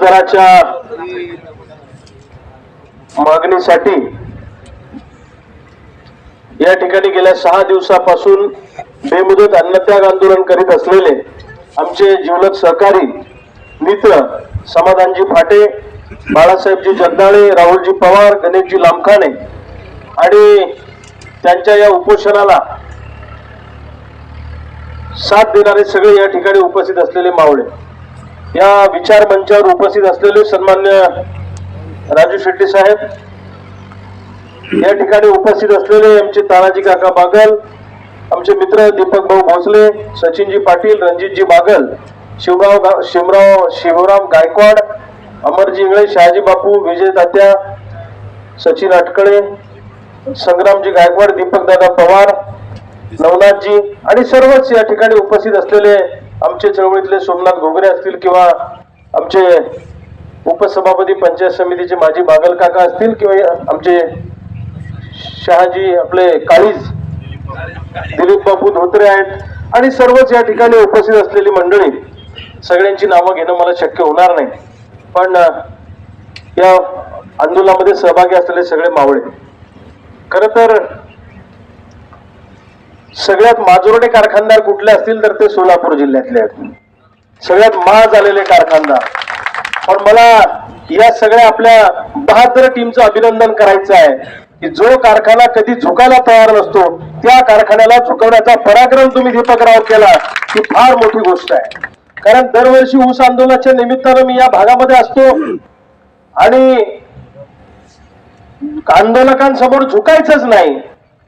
दराच्या मागणीसाठी या ठिकाणी गेल्या 6 दिवसापासून बेमुदत अन्नत्याग आंदोलन करीत असलेले आमचे जिवलग सहकारी मित्र समाधानजी फाटे, बाळासाहेबजी जगदाळे, राहुलजी पवार, गणेशजी लामखाने आणि त्यांच्या या उपोषणाला साथ देणारे सगळे या ठिकाणी उपस्थित असलेले मावळे, या विचार मंचावर उपस्थित असलेले सन्मान्य राजू शेट्टी साहेब, या ठिकाणी उपस्थित असलेले आमचे तानाजी काका बागल, आमचे मित्र दीपक भाऊ भोसले, सचिनजी पाटील, रणजितजी बागल, शिवराम गायकवाड, अमरजी इंगळे, शहाजी बापू, विजय तात्या, सचिन अटकळे, संग्रामजी गायकवाड, दीपक दादा पवार, नवनाथजी आणि सर्वच या ठिकाणी उपस्थित असलेले आमचे चळवळीतले सोमनाथ घोगरे असतील किंवा आमचे उपसभापती पंचायत समितीचे माजी बागल काका असतील किंवा आमचे शहाजी आपले काळीज दिलीप बापू धोत्रे आहेत आणि सर्वच या ठिकाणी उपस्थित असलेली मंडळी, सगळ्यांची नावं घेणं मला शक्य होणार नाही, पण या आंदोलनामध्ये सहभागी असलेले सगळे मावळे, खरं तर सगळ्यात माजोरडे कारखानदार कुठले असतील तर ते सोलापूर जिल्ह्यातले आहेत, सगळ्यात माज आलेले कारखानदार. पण मला या सगळ्या आपल्या 72 टीमचं अभिनंदन करायचं आहे की जो कारखाना कधी झुकायला तयार नसतो त्या कारखान्याला झुकवण्याचा पराक्रम तुम्ही दीपकराव केला ही फार मोठी गोष्ट आहे. कारण दरवर्षी ऊस आंदोलनाच्या निमित्तानं मी या भागामध्ये असतो आणि आंदोलकांसमोर झुकायचंच नाही,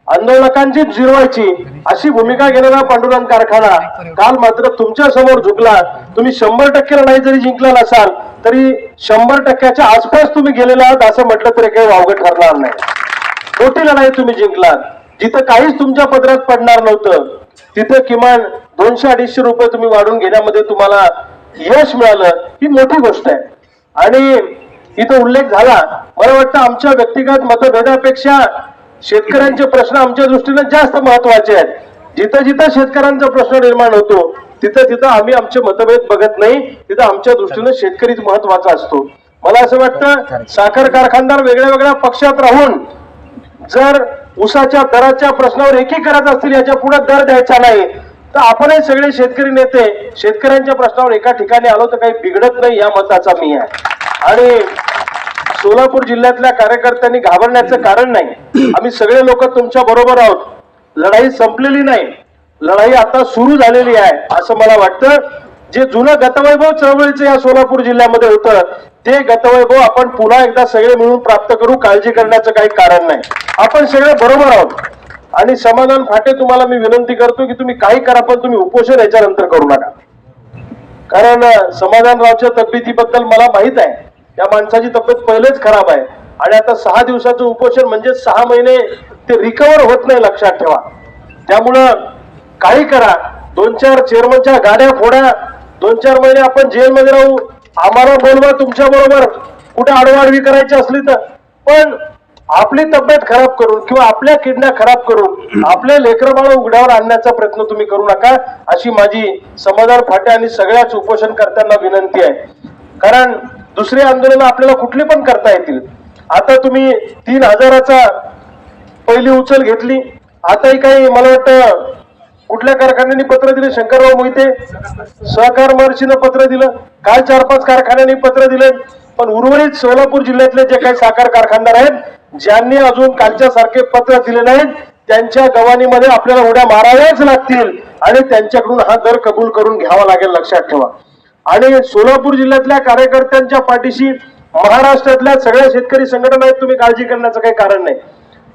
आंदोलकांची जिरवायची अशी भूमिका घेणारा पांडुरंग कारखाना काल मात्र तुमच्या समोर झुकला. तुम्ही 100% लढाई जरी जिंकला नसाल तरी 100%च्या आसपास तुम्ही गेलेला आहात असं म्हटलं तरी काही वावगं ठरणार नाही. मोठी लढाई तुम्ही जिंकलात, जिथं काहीच तुमच्या पदरात पडणार नव्हतं तिथं किमान 200-250 रुपये तुम्ही वाढून घेण्यामध्ये तुम्हाला यश मिळालं, ही मोठी गोष्ट आहे. आणि इथं उल्लेख झाला, मला वाटतं आमच्या व्यक्तिगत मतभेदापेक्षा शेतकऱ्यांचे प्रश्न आमच्या दृष्टीने जास्त महत्वाचे आहेत. जिथं जिथं शेतकऱ्यांचा प्रश्न निर्माण होतो तिथं तिथं आम्ही आमचे मतभेद बघत नाही, तिथं आमच्या दृष्टीने शेतकरीच महत्वाचा असतो. मला असं वाटतं साखर कारखानदार वेगळ्या वेगळ्या पक्षात राहून जर ऊसाच्या दराच्या प्रश्नावर एकी करत असतील, याच्या पुढे दर द्यायचा नाही, तर आपणही सगळे शेतकरी नेते शेतकऱ्यांच्या प्रश्नावर एका ठिकाणी आलो तर काही बिघडत नाही, या मताचा मी आहे. आणि सोलापूर जिल्ह्यातल्या कार्यकर्त्यांनी घाबरण्याचं कारण नाही, आम्ही सगळे लोक तुमच्या बरोबर आहोत. लढाई संपलेली नाही, लढाई आता सुरू झालेली आहे असं मला वाटतं. जे जुनं गतवैभव चळवळीचं या सोलापूर जिल्ह्यामध्ये होतं ते गतवैभव आपण पुन्हा एकदा सगळे मिळून प्राप्त करू, काळजी करण्याचं काही कारण नाही, आपण सगळे बरोबर आहोत. आणि समाधान फाटे, तुम्हाला मी विनंती करतो की तुम्ही काही करा पण तुम्ही उपोषण याच्यानंतर करू नका. कारण समाधानरावच्या तब्येतीबद्दल मला माहित आहे, या माणसाची तब्येत पहिलेच खराब आहे आणि आता 6 दिवसाचं उपोषण म्हणजे 6 महिने ते रिकवर होत नाही, लक्षात ठेवा. त्यामुळं काही करा, 2-4 चेअरमनच्या गाड्या फोडा, 2-4 महिने आपण जेलमध्ये राहू, आम्हाला बोलवा तुमच्या बरोबर कुठे आडवाडवी करायची असली तर, पण आपली तब्येत खराब करून किंवा आपल्या किडन्या खराब करून आपले लेकरं बाळ उघड्यावर आणण्याचा प्रयत्न तुम्ही करू नका, अशी माझी समाधान फाटे आणि सगळ्याच उपोषणकर्त्यांना विनंती आहे. कारण दुसरी आंदोलन आपल्याला कुठली पण करता येतील. आता तुम्ही 3000चा पहिली उचल घेतली, आताही काही मला वाटतं कुठल्या कारखान्यांनी पत्र दिले, शंकरराव मोहिते सहकार महर्षीनं पत्र दिलं, काल 4-5 कारखान्यांनी पत्र दिले, पण उर्वरित सोलापूर जिल्ह्यातले जे काही साखर कारखानदार आहेत ज्यांनी अजून कालच्या सारखे पत्र दिले नाहीत त्यांच्या गवानीमध्ये आपल्याला उड्या माराव्याच लागतील आणि त्यांच्याकडून हा दर कबूल करून घ्यावा लागेल, लक्षात ठेवा. आणि सोलापूर जिल्ह्यातल्या कार्यकर्त्यांच्या पाठीशी महाराष्ट्रातल्या सगळ्या शेतकरी संघटना आहेत, तुम्ही काळजी करण्याचं काही कारण नाही.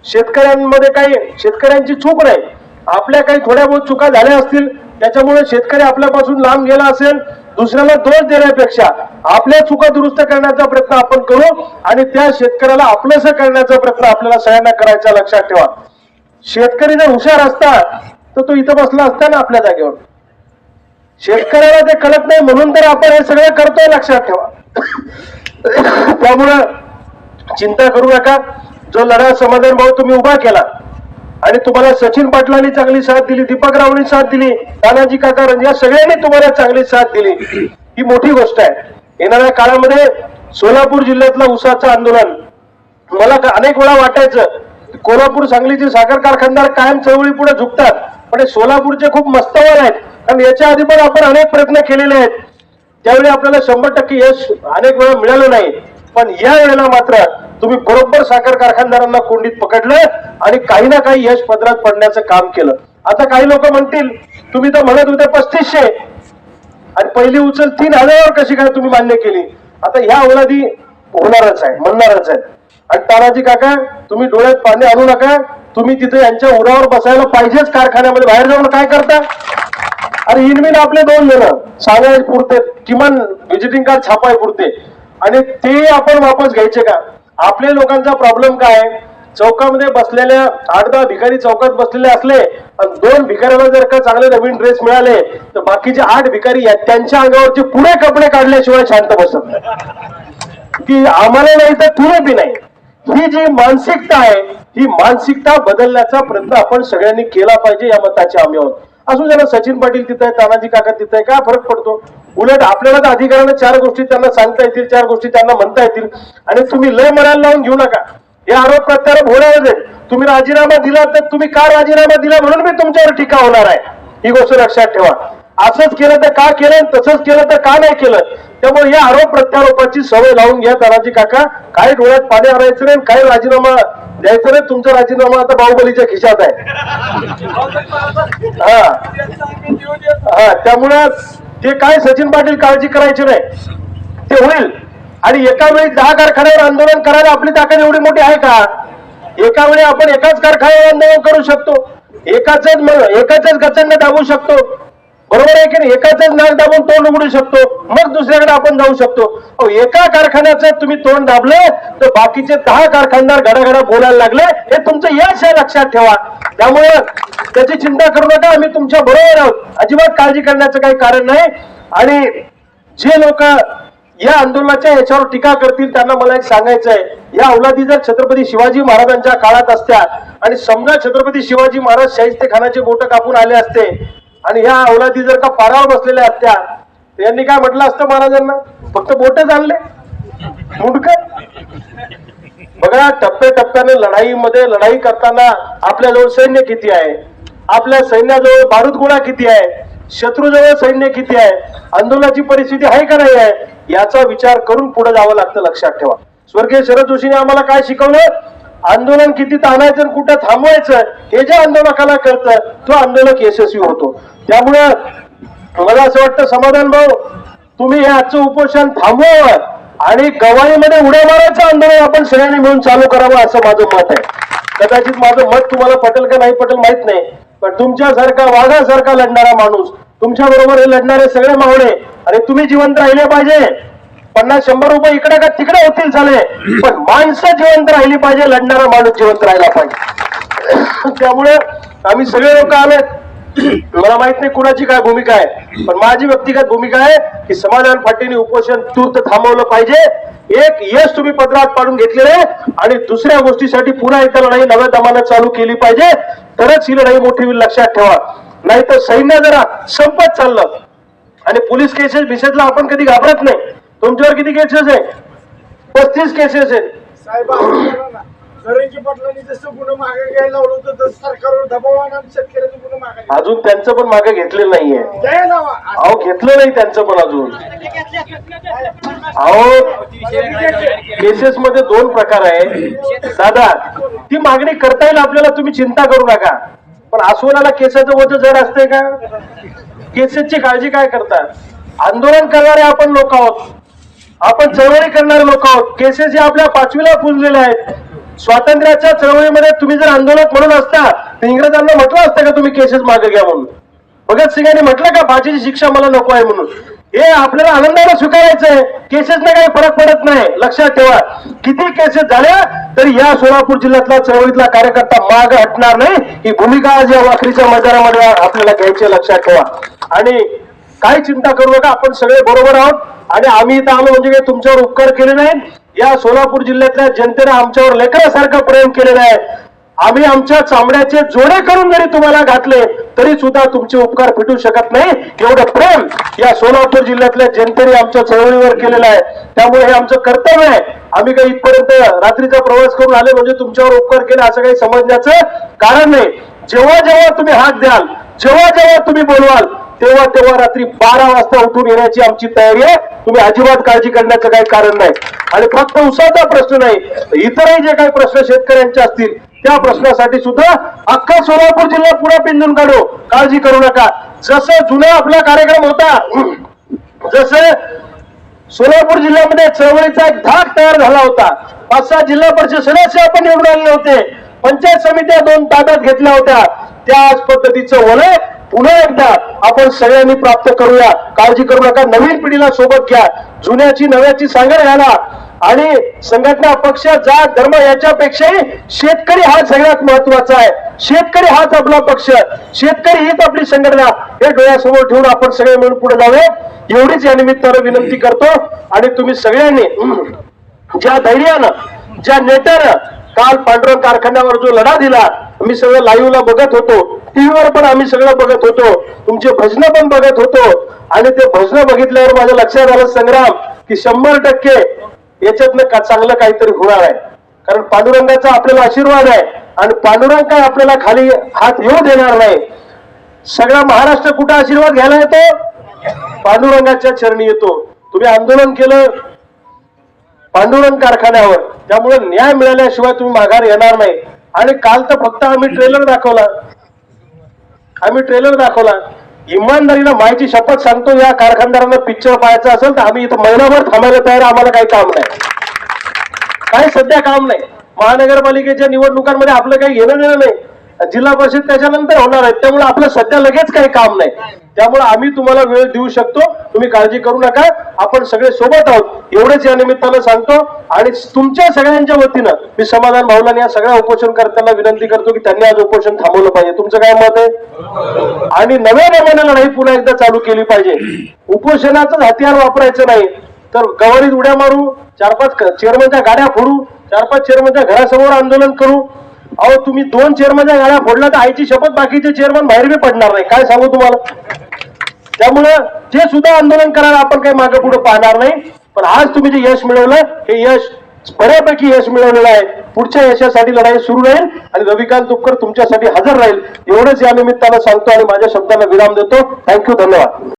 शेतकऱ्यांमध्ये काही शेतकऱ्यांची चूक नाही, आपल्या काही थोड्या बहुत चुका झाल्या असतील त्याच्यामुळे शेतकरी आपल्यापासून लांब गेला असेल, दुसऱ्याला दोष देण्यापेक्षा आपल्या चुका दुरुस्त करण्याचा प्रयत्न आपण करू आणि त्या शेतकऱ्याला आपलंसं करण्याचा प्रयत्न आपल्याला सगळ्यांना करायचा, लक्षात ठेवा. शेतकरी जर हुशार असता तर तो इथं बसला असता ना आपल्या जागेवर. शेतकऱ्याला ते कळत नाही म्हणून तर आपण हे सगळं करतोय, लक्षात ठेवा. त्यामुळं चिंता करू नका. जो लढा समाधान भाऊ तुम्ही उभा केला आणि तुम्हाला सचिन पाटलांनी चांगली साथ दिली, दीपकरावांनी साथ दिली, तानाजी काका, या सगळ्यांनी तुम्हाला चांगली साथ दिली, ही मोठी गोष्ट आहे. येणाऱ्या काळामध्ये सोलापूर जिल्ह्यातलं ऊसाचं आंदोलन, मला अनेक वेळा वाटायचं कोल्हापूर सांगलीचे साखर कारखानदार कायम चळवळी पुढे झुकतात, पण हे सोलापूरचे खूप मस्तवाल आहेत. कारण याच्या आधी पण आपण अनेक प्रयत्न केलेले आहेत, त्यावेळी आपल्याला 100% यश अनेक वेळा मिळालं नाही. पण या वेळेला मात्र तुम्ही बरोबर साखर कारखानदारांना कोंडीत पकडलं आणि काही ना काही यश पदरात पडण्याचं काम केलं. आता काही लोक म्हणतील तुम्ही तर म्हणत होते 3500 आणि पहिली उचल 3000 कशी काय तुम्ही मान्य केली. आता ह्या अवलादी होणारच आहे, म्हणणारच आहे. आणि तानाजी काका तुम्ही डोळ्यात पाणी आणू नका, तुम्ही तिथे यांच्या उरावर बसायला पाहिजेच. कारखान्यामध्ये बाहेर जाऊन काय करता. अरे इनमिन आपले 2 जण सांगाय पुरते, किमान व्हिजिटिंग कार्ड छापाय पुरते, आणि ते आपण वापस घ्यायचे का. आपल्या लोकांचा प्रॉब्लेम काय, चौकामध्ये बसलेल्या 8-10 भिकारी चौकात बसलेले असले आणि 2 भिकाऱ्याला जर का चांगले नवीन ड्रेस मिळाले तर बाकीचे 8 भिकारी त्यांच्या अंगावरचे पुढे कपडे काढल्याशिवाय शांत बसत नाही की आम्हाला नाही तर तुला बी नाही. ही जी मानसिकता आहे ही मानसिकता बदलण्याचा प्रयत्न आपण सगळ्यांनी केला पाहिजे, या मताचे आम्ही आहोत. असू ज्यांना सचिन पाटील तिथे आहे, तानाजी काका तिथे आहे, काय फरक पडतो. उलट आपल्याला तर अधिकाराने 4 गोष्टी त्यांना सांगता येतील, 4 गोष्टी त्यांना म्हणता येतील, आणि तुम्ही लय मनाला लावून घेऊ नका. हे आरोप प्रत्यारोप होणारच आहे. तुम्ही राजीनामा दिला तर तुम्ही का राजीनामा दिला म्हणून मी तुमच्यावर टीका होणार आहे, ही गोष्ट लक्षात ठेवा. असंच केलं तर का केलं, तसंच केलं तर का नाही केलं. त्यामुळे या आरोप प्रत्यारोपाची सवय लावून घ्या तानाजी काका. काही डोळ्यात पाणी आणायचं नाही, काही राजीनामा द्यायचं नाही. तुमचा राजीनामा आता बाहुबलीच्या खिशात आहे. हा त्यामुळे ते काय सचिन पाटील काळजी करायची नाही, ते होईल. आणि एका वेळी 10 कारखान्यावर आंदोलन करायला आपली ताकद एवढी मोठी आहे का. एका वेळी आपण एकाच कारखान्यावर आंदोलन करू शकतो, एकाच गचंड दाबू शकतो, बरोबर आहे की नाही. एकाच नाक दाबून तोंड उघडू शकतो, मग दुसऱ्याकडे आपण जाऊ शकतो. एका कारखान्याचं तुम्ही तोंड दाबलं तर बाकीचे 10 कारखानदार घडाघडा बोलायला लागले, हे तुमचं यश आहे, लक्षात ठेवा. त्यामुळे त्याची चिंता करू नका, आम्ही तुमच्या बरोबर आहोत, अजिबात काळजी करण्याचं काही कारण नाही. आणि जे लोक या आंदोलनाच्या याच्यावर टीका करतील त्यांना मला एक सांगायचं आहे, या अवलादी जर छत्रपती शिवाजी महाराजांच्या काळात असत्या आणि समजा छत्रपती शिवाजी महाराज शाहिस्तेखानाचे बोट कापून आले असते आणि ह्या अवलादी जर का पारावर बसलेल्या असत्या तर यांनी काय म्हटलं असतं महाराजांना, फक्त बोटच आणले मुंडक. बघा टप्प्याटप्प्याने लढाईमध्ये लढाई करताना आपल्याजवळ सैन्य किती आहे, आपल्या सैन्याजवळ बारूद गोळा किती आहे, शत्रूजवळ सैन्य किती आहे, आंदोलनाची परिस्थिती आहे का नाही आहे, याचा विचार करून पुढे जावं लागतं, लक्षात ठेवा. स्वर्गीय शरद जोशीने आम्हाला काय शिकवलं, आंदोलन किती ताणायचं आणि कुठं थांबवायचं हे जे आंदोलकाला कळतं तो आंदोलक यशस्वी होतो. त्यामुळे मला असं वाटतं समाधान भाऊ, तुम्ही हे आजचं उपोषण थांबवावं आणि गवाईमध्ये उड्या मारायचं आंदोलन आपण सगळ्यांनी मिळून चालू करावं, असं माझं मत आहे. कदाचित माझं मत तुम्हाला पटेल का नाही पटेल माहित नाही, पण तुमच्यासारखा वाघासारखा लढणारा माणूस, तुमच्या बरोबर हे लढणारे सगळे मावळे, आणि तुम्ही जिवंत राहिले पाहिजे. 50-100 रुपये इकडे का तिकडे होतील झाले, पण माणसं जिवंत राहिली पाहिजे, लढणारा माणूस जिवंत राहिला पाहिजे. त्यामुळे आम्ही सगळे लोक आलेत. मला माहित नाही कुणाची काय भूमिका आहे, पण माझी व्यक्तिगत भूमिका आहे की समाधान पाटीलने उपोषण तूर्त थांबवलं पाहिजे. एक यश तुम्ही पदरात पाडून घेतलेलं आहे आणि दुसऱ्या गोष्टीसाठी पुन्हा एकदा लढाई नव्या दमानं चालू केली पाहिजे, तरच ही लढाई मोठी होईल, लक्षात ठेवा. नाही तर सैन्य जरा संपत चाललं आणि पोलीस केसेस बिसेसला आपण कधी घाबरत नाही. तुमच्यावर किती केसेस आहे, 35 केसेस आहेत. अजून त्यांचं पण मागे घेतलेलं नाहीये, अहो घेतलं नाही त्यांचं पण अजून. अहो केसेस मध्ये 2 प्रकार आहे दादा, ती मागणी करता येईल आपल्याला, तुम्ही चिंता करू नका. पण अस्वलाला केसाचं वजन जड असते का, केसेसची काळजी काय करतात. आंदोलन करणारे आपण लोक आहोत, आपण चळवळी करणारे लोक आहोत. केसेस या आपल्या 5वीला पुजलेल्या आहेत. स्वातंत्र्याच्या चळवळीमध्ये तुम्ही जर आंदोलक म्हणून असता तर इंग्रजांना म्हटलं असतं का तुम्ही केसेस मागे घ्या म्हणून. भगतसिंगांनी म्हटलं का फाशीची शिक्षा मला नको आहे म्हणून. हे आपल्याला आनंदाने स्वीकारायचंय, केसेसने काही फरक पडत नाही, लक्षात ठेवा. किती केसेस झाल्या तरी या सोलापूर जिल्ह्यातला चळवळीतला कार्यकर्ता मागे हटणार नाही, ही भूमिका आज या वाखरीच्या मैदानामध्ये आपल्याला घ्यायची, लक्षात ठेवा. आणि काही चिंता करू नका, आपण सगळे बरोबर आहोत. आणि आम्ही इथं आलो म्हणजे काही तुमच्यावर उपकार केले नाही, या सोलापूर जिल्ह्यातल्या जनतेने आमच्यावर लेकरासारखं प्रेम केलेलं आहे. आम्ही आमच्या चामड्याचे जोडे करून जरी तुम्हाला घातले तरी सुद्धा तुमचे उपकार फिटू शकत नाही. एवढं प्रेम या सोलापूर जिल्ह्यातल्या जनतेने आमच्या चळवळीवर केलेलं आहे. त्यामुळे हे आमचं कर्तव्य आहे. आम्ही काही इथपर्यंत रात्रीचा प्रवास करून आले म्हणजे तुमच्यावर उपकार केले असं काही समजण्याचं कारण नाही. जेव्हा जेव्हा तुम्ही हात द्याल, जेव्हा जेव्हा तुम्ही बोलवाल, तेव्हा तेव्हा रात्री 12 वाजता उठून येण्याची आमची तयारी आहे. तुम्ही अजिबात काळजी करण्याचं काही कारण नाही. आणि फक्त उसाचा प्रश्न नाही, इतरही जे काही प्रश्न शेतकऱ्यांचे असतील त्या प्रश्नासाठी सुद्धा अख्खा सोलापूर जिल्हा पुढे पिंजून काढू. काळजी करू नका. जसं जुना आपला कार्यक्रम होता, जसं सोलापूर जिल्ह्यामध्ये चळवळीचा एक धाक तयार झाला होता, 5-6 जिल्हा परिषद सदस्य आपण निवडून आले होते, पंचायत समित्या 2 ताब्यात घेतल्या होत्या, त्याच पद्धतीचं वलय पुन्हा एकदा आपण सगळ्यांनी प्राप्त करूया. काळजी करू नका. नवीन पिढीला सोबत घ्या. जुन्याची नव्याची सांगड घाला. आणि संघटना, पक्ष, जात, धर्म याच्यापेक्षाही शेतकरी हा सगळ्यात महत्वाचा आहे. शेतकरी हाच आपला पक्ष, शेतकरी हीच आपली संघटना, हे डोळ्यासमोर ठेवून आपण सगळे मिळून पुढे जाऊया. एवढीच या निमित्तानं विनंती करतो. आणि तुम्ही सगळ्यांनी ज्या धैर्यानं, ज्या नेत्यानं काल पांडुरंग कारखान्यावर जो लढा दिला, मी सगळं लाईव्हला बघत होतो, टीव्हीवर पण आम्ही सगळं बघत होतो, तुमचे भजनं पण बघत होतो. आणि ते भजनं बघितल्यावर माझ्या लक्षात आलं संग्राम की 100% याच्यातनं चांगलं काहीतरी होणार आहे. कारण पांडुरंगाचा आपल्याला आशीर्वाद आहे आणि पांडुरंग काय आपल्याला खाली हात येऊ देणार नाही. सगळा महाराष्ट्र कुठे आशीर्वाद घ्यायला येतो? पांडुरंगाच्या चरणी येतो. तुम्ही आंदोलन केलं पांडुरंग कारखान्यावर, त्यामुळे न्याय मिळाल्याशिवाय तुम्ही माघार येणार नाही. आणि काल तर फक्त आम्ही ट्रेलर दाखवला. इमानदारीनं मायची शपथ सांगतो, या कारखानदारांना पिक्चर पाहायचा असेल तर आम्ही इथं महिनाभर थांबायला तयार. आम्हाला काही काम नाही, काही सध्या काम नाही. महानगरपालिकेच्या निवडणुकांमध्ये आपलं काही घेणं देणं नाही. जिल्हा परिषद त्याच्यानंतर होणार आहेत, त्यामुळे आपलं सध्या लगेच काही काम नाही. त्यामुळे आम्ही तुम्हाला वेळ देऊ शकतो. तुम्ही काळजी करू नका. आपण सगळे सोबत आहोत, एवढेच या निमित्तानं सांगतो. आणि तुमच्या सगळ्यांच्या वतीनं मी समाधान भाऊला या सगळ्या उपोषणकर्त्यांना विनंती करतो की त्यांनी आज उपोषण थांबवलं पाहिजे. तुमचं काय मत आहे? आणि नव्या नव्यानं लढाई पुन्हा एकदा चालू केली पाहिजे. उपोषणाचं हत्यार वापरायचं नाही तर गवारीत उड्या मारू, 4-5 चेअरमनच्या गाड्या फोडू, 4-5 चेअरमनच्या घरासमोर आंदोलन करू. अहो, तुम्ही 2 चेअरमनच्या गाड्या फोडल्या तर आईची शपथ बाकीचे चेअरमन बाहेर बी पडणार नाही. काय सांगू तुम्हाला? त्यामुळं ते सुद्धा आंदोलन करायला आपण काही मागे पुढे पाहणार नाही. पण आज तुम्ही जे यश मिळवलं, हे यश बऱ्यापैकी यश मिळवलेलं आहे. पुढच्या यशासाठी लढाई सुरू राहील आणि रविकांत तुपकर तुमच्यासाठी हजर राहील. एवढंच या निमित्तानं सांगतो आणि माझ्या शब्दाला विराम देतो. थँक्यू, धन्यवाद.